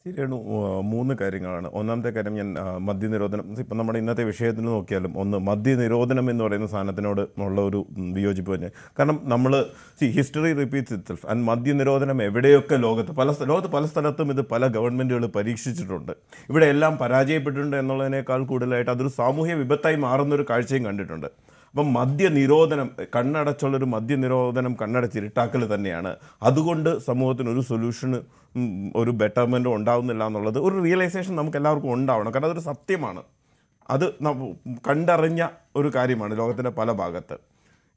ശരിയാണ്. 3 കാര്യങ്ങളാണ്. ഒന്നാമത്തെ കാര്യം ഞാൻ മദ്യനിരോധനം ഇപ്പം നമ്മുടെ ഇന്നത്തെ വിഷയത്തിന് നോക്കിയാലും ഒന്ന് മദ്യനിരോധനം എന്ന് പറയുന്ന സാധനത്തിനോട് ഉള്ള ഒരു വിയോജിപ്പ് തന്നെ. കാരണം നമ്മൾ ഹിസ്റ്ററി റിപ്പീറ്റ്സ് ഇറ്റ്സെൽഫ്. ആൻഡ് മദ്യനിരോധനം എവിടെയൊക്കെ ലോകത്ത് പല സ്ഥലത്തും ഇത് പല ഗവൺമെൻറ്റുകൾ പരീക്ഷിച്ചിട്ടുണ്ട്. ഇവിടെ എല്ലാം പരാജയപ്പെട്ടിട്ടുണ്ട് എന്നുള്ളതിനേക്കാൾ കൂടുതലായിട്ട് അതൊരു സാമൂഹ്യ വിപത്തായി മാറുന്നൊരു കാഴ്ചയും കണ്ടിട്ടുണ്ട്. അപ്പം മദ്യനിരോധനം കണ്ണടച്ചുള്ളൊരു മദ്യനിരോധനം കണ്ണടച്ചിരുട്ടാക്കൽ തന്നെയാണ്. അതുകൊണ്ട് സമൂഹത്തിനൊരു സൊല്യൂഷന് ഒരു ബെറ്റർമെൻറ്റും ഉണ്ടാവുന്നില്ല എന്നുള്ളത് ഒരു റിയലൈസേഷൻ നമുക്ക് എല്ലാവർക്കും ഉണ്ടാവണം. കാരണം അതൊരു സത്യമാണ്. അത് കണ്ടറിഞ്ഞ ഒരു കാര്യമാണ് ലോകത്തിൻ്റെ പല ഭാഗത്ത്.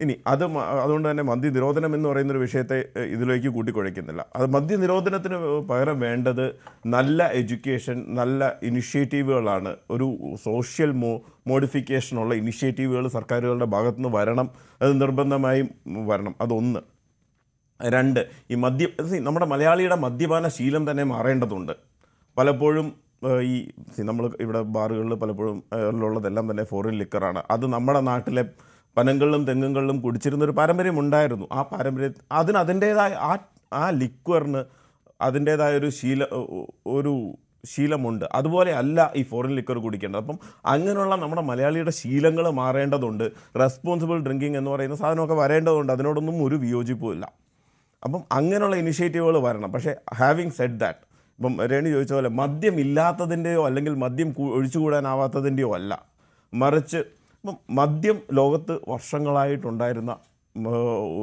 ഇനി അതുകൊണ്ട് തന്നെ മദ്യനിരോധനം എന്ന് പറയുന്നൊരു വിഷയത്തെ ഇതിലേക്ക് കൂട്ടിക്കുഴയ്ക്കുന്നില്ല. അത് മദ്യനിരോധനത്തിന് പകരം വേണ്ടത് നല്ല എഡ്യൂക്കേഷൻ, നല്ല ഇനിഷ്യേറ്റീവുകളാണ്. ഒരു സോഷ്യൽ മോഡിഫിക്കേഷനുള്ള ഇനിഷ്യേറ്റീവുകൾ സർക്കാരുകളുടെ ഭാഗത്തുനിന്ന് വരണം. അത് നിർബന്ധമായും വരണം. അതൊന്ന്. 2, ഈ നമ്മുടെ മലയാളിയുടെ മദ്യപാന ശീലം തന്നെ മാറേണ്ടതുണ്ട്. പലപ്പോഴും നമ്മൾ ഇവിടെ ബാറുകളിൽ പലപ്പോഴും ഉള്ളതെല്ലാം തന്നെ ഫോറിൻ ലിക്കറാണ്. അത് നമ്മുടെ നാട്ടിലെ പനങ്ങളിലും തെങ്ങുകളിലും കുടിച്ചിരുന്നൊരു പാരമ്പര്യം ഉണ്ടായിരുന്നു. ആ പാരമ്പര്യം അതിൻ്റേതായ ആ ലിക്വറിന് അതിൻ്റേതായ ഒരു ശീലമുണ്ട്. അതുപോലെ അല്ല ഈ ഫോറിൻ ലിക്കർ കുടിക്കേണ്ടത്. അപ്പം അങ്ങനെയുള്ള നമ്മുടെ മലയാളിയുടെ ശീലങ്ങൾ മാറേണ്ടതുണ്ട്. റെസ്പോൺസിബിൾ ഡ്രിങ്കിങ് എന്ന് പറയുന്ന സാധനമൊക്കെ വരേണ്ടതുണ്ട്. അതിനോടൊന്നും ഒരു വിയോജിപ്പുമില്ല. അപ്പം അങ്ങനെയുള്ള ഇനിഷ്യേറ്റീവുകൾ വരണം. പക്ഷേ ഹാവിങ് സെഡ് ദാറ്റ്, ഇപ്പം രേണു ചോദിച്ച പോലെ മദ്യം ഇല്ലാത്തതിൻ്റെയോ അല്ലെങ്കിൽ മദ്യം ഒഴിച്ചുകൂടാനാവാത്തതിൻ്റെയോ അല്ല, മറിച്ച് ഇപ്പം മദ്യം ലോകത്ത് വർഷങ്ങളായിട്ടുണ്ടായിരുന്ന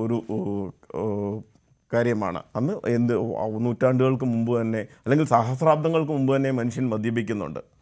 ഒരു കാര്യമാണ്. അന്ന് നൂറ്റാണ്ടുകൾക്ക് മുമ്പ് തന്നെ അല്ലെങ്കിൽ സഹസ്രാബ്ദങ്ങൾക്ക് മുമ്പ് തന്നെ മനുഷ്യൻ മദ്യപിക്കുന്നുണ്ട്.